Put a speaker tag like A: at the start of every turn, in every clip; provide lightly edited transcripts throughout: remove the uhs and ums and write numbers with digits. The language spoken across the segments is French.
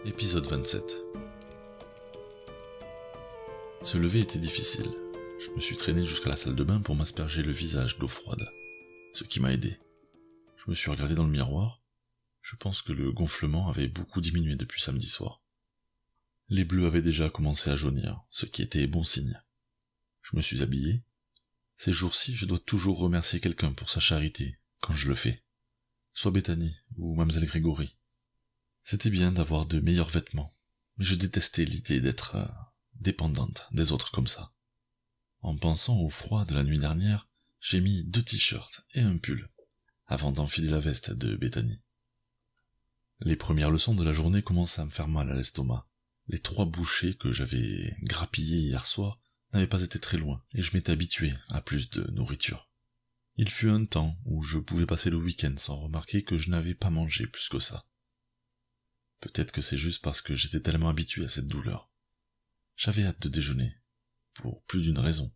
A: Épisode 27. Se lever était difficile. Je me suis traîné jusqu'à la salle de bain pour m'asperger le visage d'eau froide, ce qui m'a aidé. Je me suis regardé dans le miroir. Je pense que le gonflement avait beaucoup diminué depuis samedi soir. Les bleus avaient déjà commencé à jaunir, ce qui était bon signe. Je me suis habillé. Ces jours-ci, je dois toujours remercier quelqu'un pour sa charité, quand je le fais. Soit Bethany ou Mademoiselle Grégory. C'était bien d'avoir de meilleurs vêtements, mais je détestais l'idée d'être dépendante des autres comme ça. En pensant au froid de la nuit dernière, j'ai mis 2 t-shirts et un pull, avant d'enfiler la veste de Bethany. Les premières leçons de la journée commençaient à me faire mal à l'estomac. Les 3 bouchées que j'avais grappillées hier soir n'avaient pas été très loin, et je m'étais habitué à plus de nourriture. Il fut un temps où je pouvais passer le week-end sans remarquer que je n'avais pas mangé plus que ça. Peut-être que c'est juste parce que j'étais tellement habitué à cette douleur. J'avais hâte de déjeuner, pour plus d'une raison.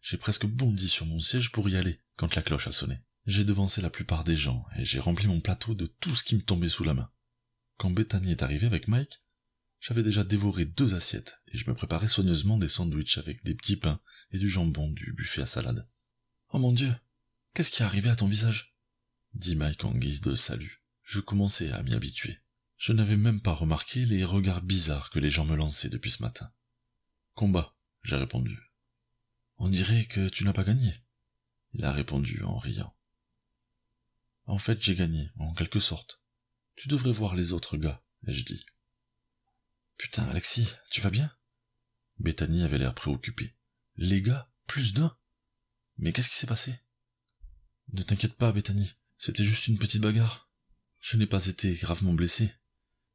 A: J'ai presque bondi sur mon siège pour y aller, quand la cloche a sonné. J'ai devancé la plupart des gens, et j'ai rempli mon plateau de tout ce qui me tombait sous la main. Quand Bethany est arrivée avec Mike, j'avais déjà dévoré 2 assiettes, et je me préparais soigneusement des sandwichs avec des petits pains et du jambon du buffet à salade. « Oh mon Dieu, qu'est-ce qui est arrivé à ton visage ?» dit Mike en guise de salut. Je commençais à m'y habituer. Je n'avais même pas remarqué les regards bizarres que les gens me lançaient depuis ce matin. « Combat, » j'ai répondu. « On dirait que tu n'as pas gagné. » Il a répondu en riant. « En fait, j'ai gagné, en quelque sorte. Tu devrais voir les autres gars, » ai-je dit. « Putain, Alexis, tu vas bien ?» Bethany avait l'air préoccupée. « Les gars, plus d'un ? Mais qu'est-ce qui s'est passé ?»« Ne t'inquiète pas, Bethany, c'était juste une petite bagarre. Je n'ai pas été gravement blessé. »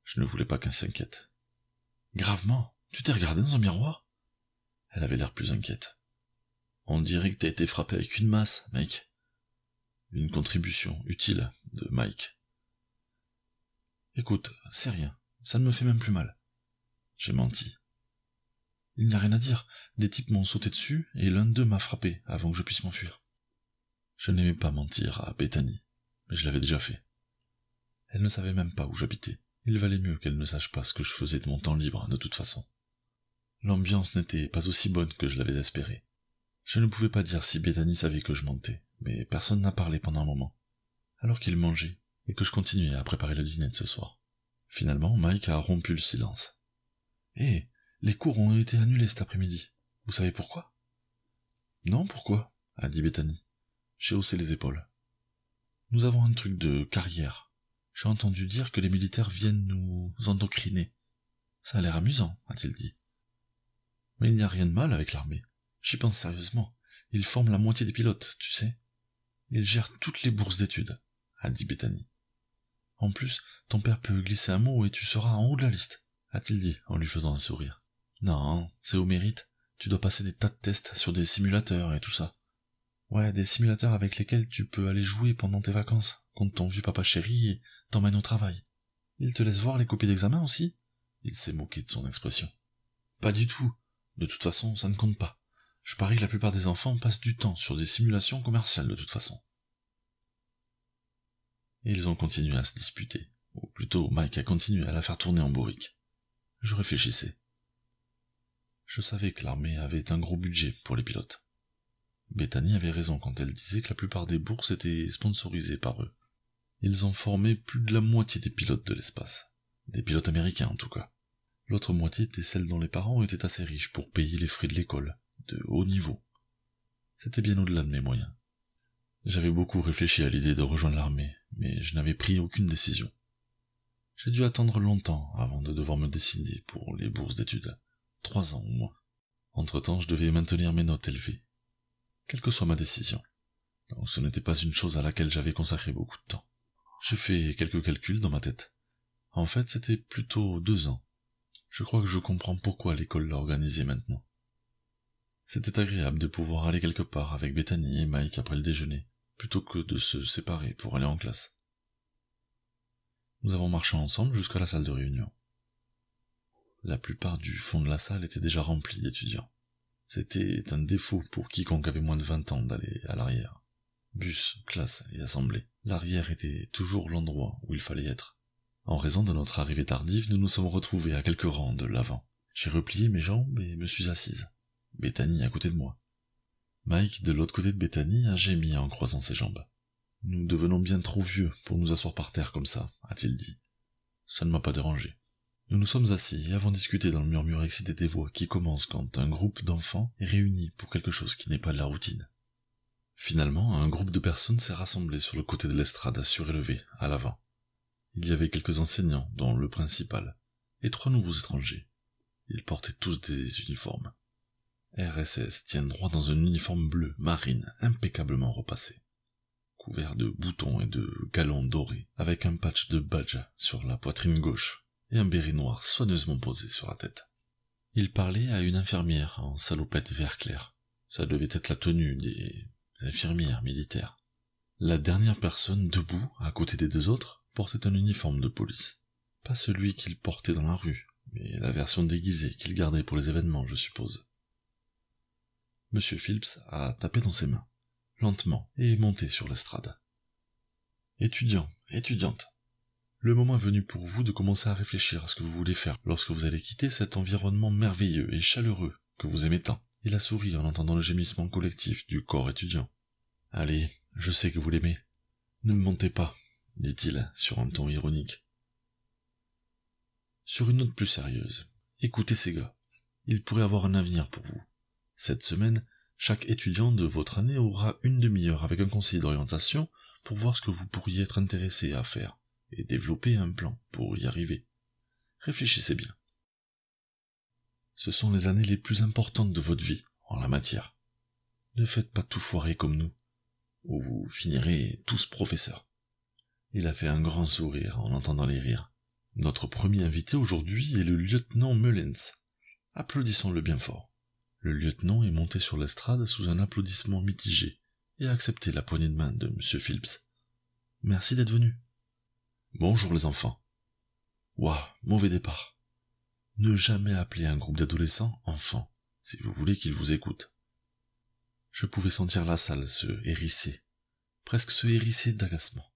A: Je ne voulais pas qu'elle s'inquiète. « Gravement ? Tu t'es regardé dans un miroir ?» Elle avait l'air plus inquiète. « On dirait que t'as été frappé avec une masse, Mike. » Une contribution utile de Mike. « Écoute, c'est rien, ça ne me fait même plus mal. » J'ai menti. Il n'y a rien à dire, des types m'ont sauté dessus et l'un d'eux m'a frappé avant que je puisse m'enfuir. Je n'aimais pas mentir à Bethany, mais je l'avais déjà fait. Elle ne savait même pas où j'habitais. Il valait mieux qu'elle ne sache pas ce que je faisais de mon temps libre, de toute façon. L'ambiance n'était pas aussi bonne que je l'avais espéré. Je ne pouvais pas dire si Bethany savait que je mentais, mais personne n'a parlé pendant un moment, alors qu'il mangeait et que je continuais à préparer le dîner de ce soir. Finalement, Mike a rompu le silence. « Hé, les cours ont été annulés cet après-midi. Vous savez pourquoi ?»« Non, pourquoi ?» a dit Bethany. J'ai haussé les épaules. « Nous avons un truc de carrière. J'ai entendu dire que les militaires viennent nous endocriner. Ça a l'air amusant, a-t-il dit. Mais il n'y a rien de mal avec l'armée. J'y pense sérieusement. Ils forment la moitié des pilotes, tu sais. Ils gèrent toutes les bourses d'études, a dit Bethany. En plus, ton père peut glisser un mot et tu seras en haut de la liste, a-t-il dit en lui faisant un sourire. Non, c'est au mérite. Tu dois passer des tas de tests sur des simulateurs et tout ça. Ouais, des simulateurs avec lesquels tu peux aller jouer pendant tes vacances, quand ton vieux papa chéri t'emmène au travail. Il te laisse voir les copies d'examen aussi ? Il s'est moqué de son expression. Pas du tout. De toute façon, ça ne compte pas. Je parie que la plupart des enfants passent du temps sur des simulations commerciales de toute façon. Et ils ont continué à se disputer. Ou plutôt, Mike a continué à la faire tourner en bourrique. Je réfléchissais. Je savais que l'armée avait un gros budget pour les pilotes. Bethany avait raison quand elle disait que la plupart des bourses étaient sponsorisées par eux. Ils ont formé plus de la moitié des pilotes de l'espace. Des pilotes américains en tout cas. L'autre moitié était celle dont les parents étaient assez riches pour payer les frais de l'école, de haut niveau. C'était bien au-delà de mes moyens. J'avais beaucoup réfléchi à l'idée de rejoindre l'armée, mais je n'avais pris aucune décision. J'ai dû attendre longtemps avant de devoir me décider pour les bourses d'études. 3 ans au moins. Entre-temps, je devais maintenir mes notes élevées. Quelle que soit ma décision. Donc ce n'était pas une chose à laquelle j'avais consacré beaucoup de temps. J'ai fait quelques calculs dans ma tête. En fait, c'était plutôt 2 ans. Je crois que je comprends pourquoi l'école l'a organisé maintenant. C'était agréable de pouvoir aller quelque part avec Bethany et Mike après le déjeuner, plutôt que de se séparer pour aller en classe. Nous avons marché ensemble jusqu'à la salle de réunion. La plupart du fond de la salle était déjà remplie d'étudiants. C'était un défaut pour quiconque avait moins de 20 ans d'aller à l'arrière. Bus, classe et assemblée. L'arrière était toujours l'endroit où il fallait être. En raison de notre arrivée tardive, nous nous sommes retrouvés à quelques rangs de l'avant. J'ai replié mes jambes et me suis assise. Bethany à côté de moi. Mike, de l'autre côté de Bethany, a gémi en croisant ses jambes. « Nous devenons bien trop vieux pour nous asseoir par terre comme ça, » a-t-il dit. Ça ne m'a pas dérangé. Nous nous sommes assis et avons discuté dans le murmure excité des voix qui commence quand un groupe d'enfants est réuni pour quelque chose qui n'est pas de la routine. Finalement, un groupe de personnes s'est rassemblé sur le côté de l'estrade surélevée, à l'avant. Il y avait quelques enseignants, dont le principal, et 3 nouveaux étrangers. Ils portaient tous des uniformes. RSS tient droit dans un uniforme bleu marine impeccablement repassé, couvert de boutons et de galons dorés, avec un patch de badge sur la poitrine gauche et un béret noir soigneusement posé sur la tête. Il parlait à une infirmière en salopette vert clair. Ça devait être la tenue des infirmières militaires. La dernière personne debout, à côté des 2 autres, portait un uniforme de police. Pas celui qu'il portait dans la rue, mais la version déguisée qu'il gardait pour les événements, je suppose. Monsieur Phillips a tapé dans ses mains, lentement, et est monté sur l'estrade. « Étudiants, étudiantes, le moment est venu pour vous de commencer à réfléchir à ce que vous voulez faire lorsque vous allez quitter cet environnement merveilleux et chaleureux que vous aimez tant. » Il a souri en entendant le gémissement collectif du corps étudiant. « Allez, je sais que vous l'aimez. Ne me mentez pas, » dit-il sur un ton ironique. Sur une note plus sérieuse, écoutez ces gars, ils pourraient avoir un avenir pour vous. Cette semaine, chaque étudiant de votre année aura une demi-heure avec un conseiller d'orientation pour voir ce que vous pourriez être intéressé à faire et développer un plan pour y arriver. Réfléchissez bien. Ce sont les années les plus importantes de votre vie en la matière. Ne faites pas tout foirer comme nous, ou vous finirez tous professeurs. Il a fait un grand sourire en entendant les rires. Notre premier invité aujourd'hui est le lieutenant Mullins. Applaudissons-le bien fort. Le lieutenant est monté sur l'estrade sous un applaudissement mitigé et a accepté la poignée de main de M. Phillips. « Merci d'être venu. »« Bonjour les enfants. »« Ouah, mauvais départ. Ne jamais appeler un groupe d'adolescents enfants, si vous voulez qu'ils vous écoutent. » Je pouvais sentir la salle se hérisser, presque se hérisser d'agacement.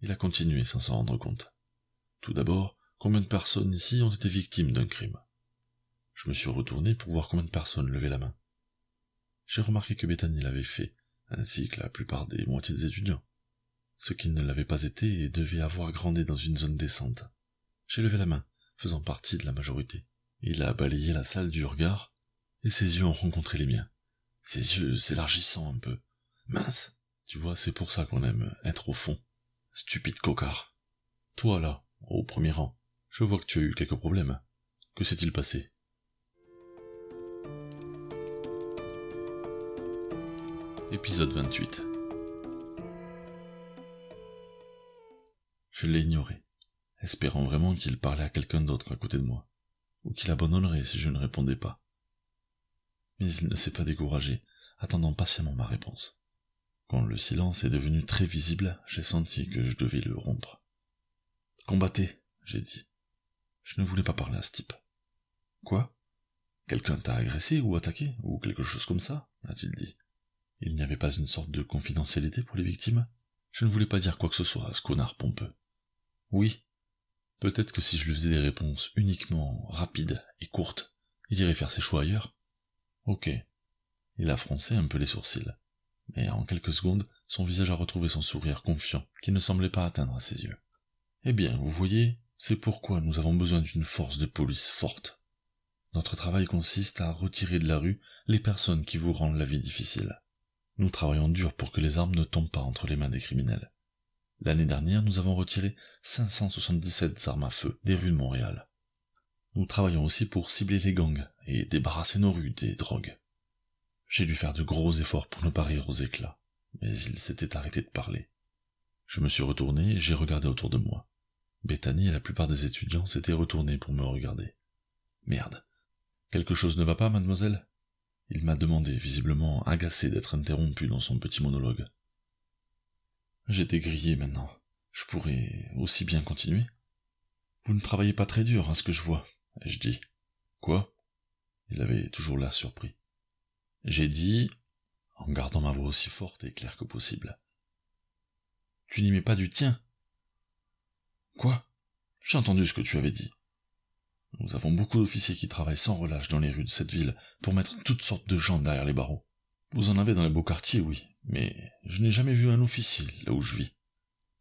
A: Il a continué sans s'en rendre compte. Tout d'abord, combien de personnes ici ont été victimes d'un crime? Je me suis retourné pour voir combien de personnes levaient la main. J'ai remarqué que Bethany l'avait fait, ainsi que la plupart des moitiés des étudiants. Ceux qui ne l'avaient pas été devaient avoir grandi dans une zone décente. J'ai levé la main, faisant partie de la majorité. Il a balayé la salle du regard, et ses yeux ont rencontré les miens. Ses yeux s'élargissant un peu. Mince, tu vois, c'est pour ça qu'on aime être au fond. Stupide cocard. Toi là, au premier rang, je vois que tu as eu quelques problèmes. Que s'est-il passé? Épisode 28. Je l'ai ignoré, espérant vraiment qu'il parlait à quelqu'un d'autre à côté de moi, ou qu'il abandonnerait si je ne répondais pas. Mais il ne s'est pas découragé, attendant patiemment ma réponse. Quand le silence est devenu très visible, j'ai senti que je devais le rompre. « Combattez !» j'ai dit. Je ne voulais pas parler à ce type. « Quoi? Quelqu'un t'a agressé ou attaqué, ou quelque chose comme ça ?» a-t-il dit. Il n'y avait pas une sorte de confidentialité pour les victimes? Je ne voulais pas dire quoi que ce soit à ce connard pompeux. Oui. Peut-être que si je lui faisais des réponses uniquement rapides et courtes, il irait faire ses choix ailleurs. Ok. Il a froncé un peu les sourcils. Mais en quelques secondes, son visage a retrouvé son sourire confiant, qui ne semblait pas atteindre à ses yeux. Eh bien, vous voyez, c'est pourquoi nous avons besoin d'une force de police forte. Notre travail consiste à retirer de la rue les personnes qui vous rendent la vie difficile. Nous travaillons dur pour que les armes ne tombent pas entre les mains des criminels. L'année dernière, nous avons retiré 577 armes à feu des rues de Montréal. Nous travaillons aussi pour cibler les gangs et débarrasser nos rues des drogues. J'ai dû faire de gros efforts pour ne pas rire aux éclats, mais il s'était arrêté de parler. Je me suis retourné et j'ai regardé autour de moi. Bethany et la plupart des étudiants s'étaient retournés pour me regarder. Merde. Quelque chose ne va pas, mademoiselle? Il m'a demandé, visiblement agacé d'être interrompu dans son petit monologue. J'étais grillé maintenant. Je pourrais aussi bien continuer. Vous ne travaillez pas très dur, à ce que je vois, ai-je dit. Quoi? Il avait toujours l'air surpris. J'ai dit, en gardant ma voix aussi forte et claire que possible. Tu n'y mets pas du tien. Quoi? J'ai entendu ce que tu avais dit. Nous avons beaucoup d'officiers qui travaillent sans relâche dans les rues de cette ville pour mettre toutes sortes de gens derrière les barreaux. Vous en avez dans les beaux quartiers, oui, mais je n'ai jamais vu un officier là où je vis.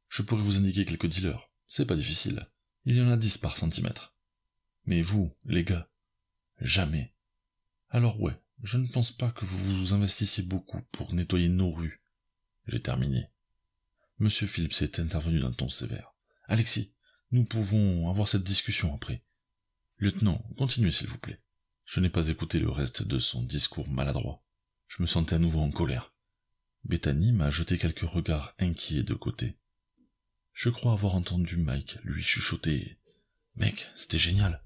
A: Je pourrais vous indiquer quelques dealers, c'est pas difficile. Il y en a 10 par centimètre. Mais vous, les gars, jamais. Alors ouais, je ne pense pas que vous vous investissiez beaucoup pour nettoyer nos rues. J'ai terminé. Monsieur Phillips est intervenu d'un ton sévère. Alexis, nous pouvons avoir cette discussion après. Lieutenant, continuez s'il vous plaît. Je n'ai pas écouté le reste de son discours maladroit. Je me sentais à nouveau en colère. Bethany m'a jeté quelques regards inquiets de côté. Je crois avoir entendu Mike lui chuchoter « Mec, c'était génial !»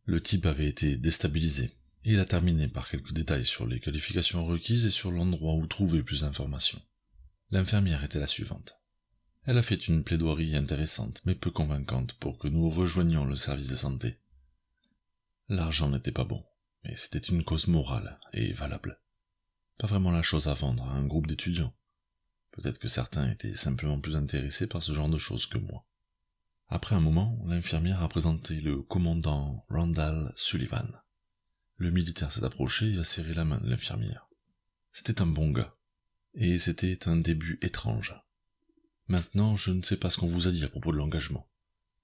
A: Le type avait été déstabilisé, et il a terminé par quelques détails sur les qualifications requises et sur l'endroit où trouver plus d'informations. L'infirmière était la suivante. Elle a fait une plaidoirie intéressante, mais peu convaincante pour que nous rejoignions le service de santé. L'argent n'était pas bon, mais c'était une cause morale et valable. Pas vraiment la chose à vendre à un groupe d'étudiants. Peut-être que certains étaient simplement plus intéressés par ce genre de choses que moi. Après un moment, l'infirmière a présenté le commandant Randall Sullivan. Le militaire s'est approché et a serré la main de l'infirmière. C'était un bon gars. Et c'était un début étrange. Maintenant, je ne sais pas ce qu'on vous a dit à propos de l'engagement.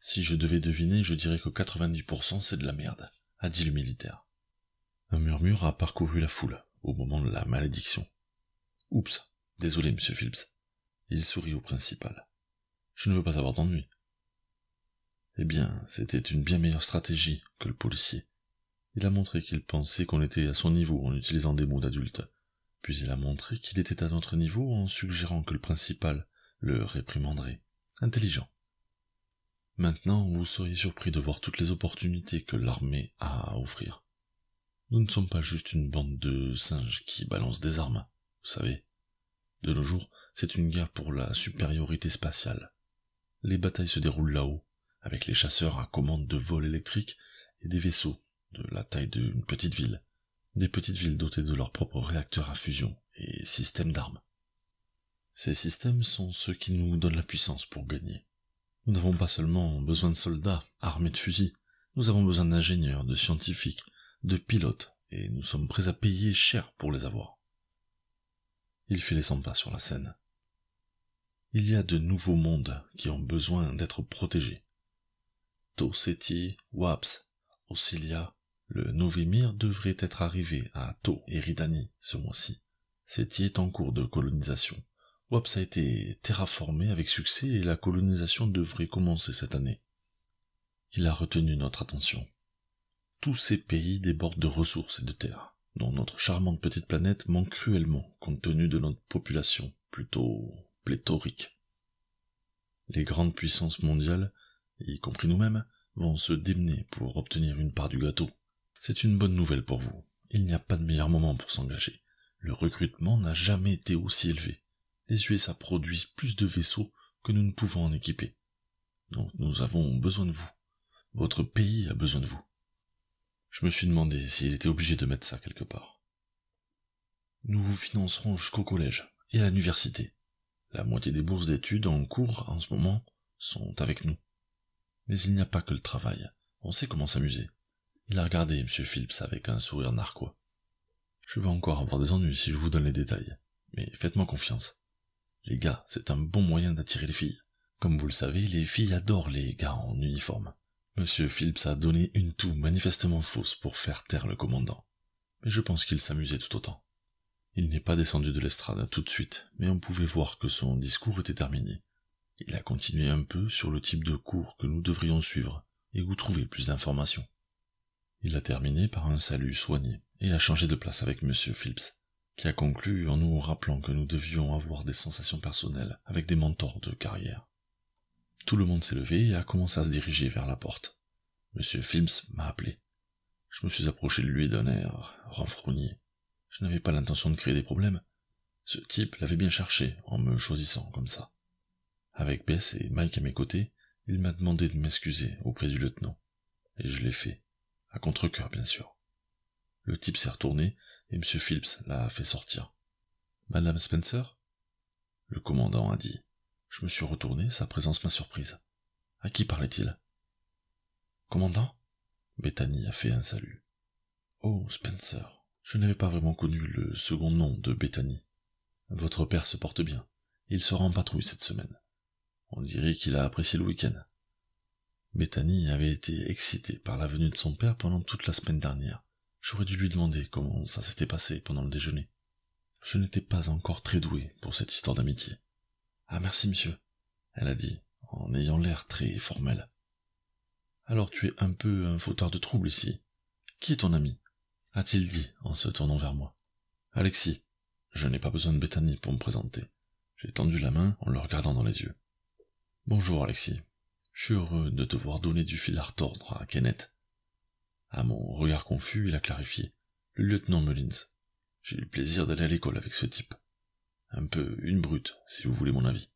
A: Si je devais deviner, je dirais que 90% c'est de la merde, a dit le militaire. Un murmure a parcouru la foule, au moment de la malédiction. Oups, désolé, monsieur Phillips. Il sourit au principal. Je ne veux pas avoir d'ennui. Eh bien, c'était une bien meilleure stratégie que le policier. Il a montré qu'il pensait qu'on était à son niveau en utilisant des mots d'adulte. Puis il a montré qu'il était à notre niveau en suggérant que le principal le réprimanderait. Intelligent. Maintenant, vous seriez surpris de voir toutes les opportunités que l'armée a à offrir. Nous ne sommes pas juste une bande de singes qui balancent des armes, vous savez. De nos jours, c'est une guerre pour la supériorité spatiale. Les batailles se déroulent là-haut, avec les chasseurs à commande de vols électriques et des vaisseaux de la taille d'une petite ville. Des petites villes dotées de leurs propres réacteurs à fusion et systèmes d'armes. Ces systèmes sont ceux qui nous donnent la puissance pour gagner. Nous n'avons pas seulement besoin de soldats armés de fusils, nous avons besoin d'ingénieurs, de scientifiques, de pilotes, et nous sommes prêts à payer cher pour les avoir. Il fait les 100 pas sur la scène. Il y a de nouveaux mondes qui ont besoin d'être protégés. Tau Ceti, Waps, Osilia, le Novemir devrait être arrivé à Tau Eridani ce mois-ci. Ceti est en cours de colonisation. Waps a été terraformé avec succès et la colonisation devrait commencer cette année. Il a retenu notre attention. Tous ces pays débordent de ressources et de terres, dont notre charmante petite planète manque cruellement compte tenu de notre population plutôt pléthorique. Les grandes puissances mondiales, y compris nous-mêmes, vont se démener pour obtenir une part du gâteau. C'est une bonne nouvelle pour vous. Il n'y a pas de meilleur moment pour s'engager. Le recrutement n'a jamais été aussi élevé. Les USA produisent plus de vaisseaux que nous ne pouvons en équiper. Donc nous avons besoin de vous. Votre pays a besoin de vous. Je me suis demandé s'il était obligé de mettre ça quelque part. Nous vous financerons jusqu'au collège et à l'université. La moitié des bourses d'études en cours en ce moment sont avec nous. Mais il n'y a pas que le travail. On sait comment s'amuser. Il a regardé M. Phillips avec un sourire narquois. Je vais encore avoir des ennuis si je vous donne les détails. Mais faites-moi confiance. Les gars, c'est un bon moyen d'attirer les filles. Comme vous le savez, les filles adorent les gars en uniforme. Monsieur Phillips a donné une toux manifestement fausse pour faire taire le commandant. Mais je pense qu'il s'amusait tout autant. Il n'est pas descendu de l'estrade tout de suite, mais on pouvait voir que son discours était terminé. Il a continué un peu sur le type de cours que nous devrions suivre, et où trouver plus d'informations. Il a terminé par un salut soigné, et a changé de place avec Monsieur Phillips, qui a conclu en nous rappelant que nous devions avoir des sensations personnelles avec des mentors de carrière. Tout le monde s'est levé et a commencé à se diriger vers la porte. Monsieur Phillips m'a appelé. Je me suis approché de lui d'un air renfrogné. Je n'avais pas l'intention de créer des problèmes. Ce type l'avait bien cherché en me choisissant comme ça. Avec Bess et Mike à mes côtés, il m'a demandé de m'excuser auprès du lieutenant. Et je l'ai fait. À contre-cœur, bien sûr. Le type s'est retourné et M. Phillips l'a fait sortir. « Madame Spencer ?» Le commandant a dit. Je me suis retourné, sa présence m'a surprise. À qui parlait-il ? Commandant ?» Bethany a fait un salut. Oh, Spencer, je n'avais pas vraiment connu le second nom de Bethany. Votre père se porte bien. Il sera en patrouille cette semaine. On dirait qu'il a apprécié le week-end. Bethany avait été excitée par la venue de son père pendant toute la semaine dernière. J'aurais dû lui demander comment ça s'était passé pendant le déjeuner. Je n'étais pas encore très doué pour cette histoire d'amitié. Ah merci, monsieur, elle a dit, en ayant l'air très formel. Alors tu es un peu un fauteur de trouble ici. Qui est ton ami? A-t-il dit en se tournant vers moi. Alexis. Je n'ai pas besoin de Bethany pour me présenter. J'ai tendu la main en le regardant dans les yeux. Bonjour Alexis. Je suis heureux de te voir donner du fil à retordre à Kenneth. À mon regard confus, il a clarifié. Le lieutenant Mullins. J'ai eu le plaisir d'aller à l'école avec ce type. Un peu une brute, si vous voulez mon avis.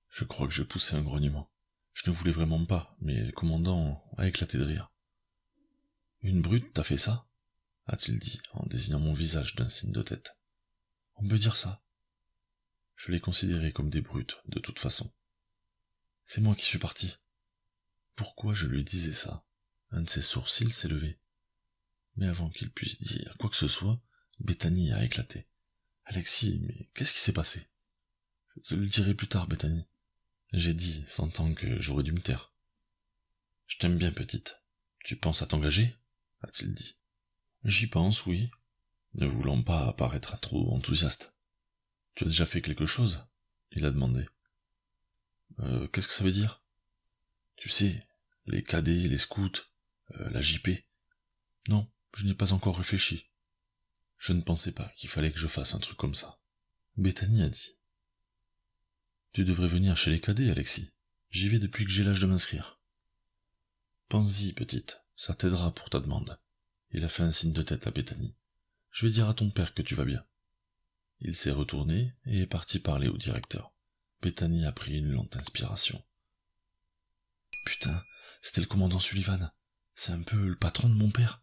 A: Je crois que j'ai poussé un grognement. Je ne voulais vraiment pas, mais le commandant a éclaté de rire. Une brute, t'as fait ça? A-t-il dit, en désignant mon visage d'un signe de tête. On peut dire ça. Je les considérais comme des brutes, de toute façon. C'est moi qui suis parti. Pourquoi je lui disais ça? Un de ses sourcils s'est levé. Mais avant qu'il puisse dire quoi que ce soit, Bethany a éclaté. Alexis, mais qu'est-ce qui s'est passé? Je te le dirai plus tard, Bethany. J'ai dit, sentant que j'aurais dû me taire. Je t'aime bien, petite. Tu penses à t'engager? A-t-il dit. J'y pense, oui. Ne voulant pas apparaître trop enthousiaste. Tu as déjà fait quelque chose? Il a demandé. Qu'est-ce que ça veut dire? Tu sais, les cadets, les scouts, la JP. Non, je n'y ai pas encore réfléchi. Je ne pensais pas qu'il fallait que je fasse un truc comme ça. Bethany a dit. Tu devrais venir chez les cadets, Alexis. J'y vais depuis que j'ai l'âge de m'inscrire. Pense-y, petite, ça t'aidera pour ta demande. Il a fait un signe de tête à Bethany. Je vais dire à ton père que tu vas bien. Il s'est retourné et est parti parler au directeur. Bethany a pris une lente inspiration. Putain, c'était le commandant Sullivan. C'est un peu le patron de mon père.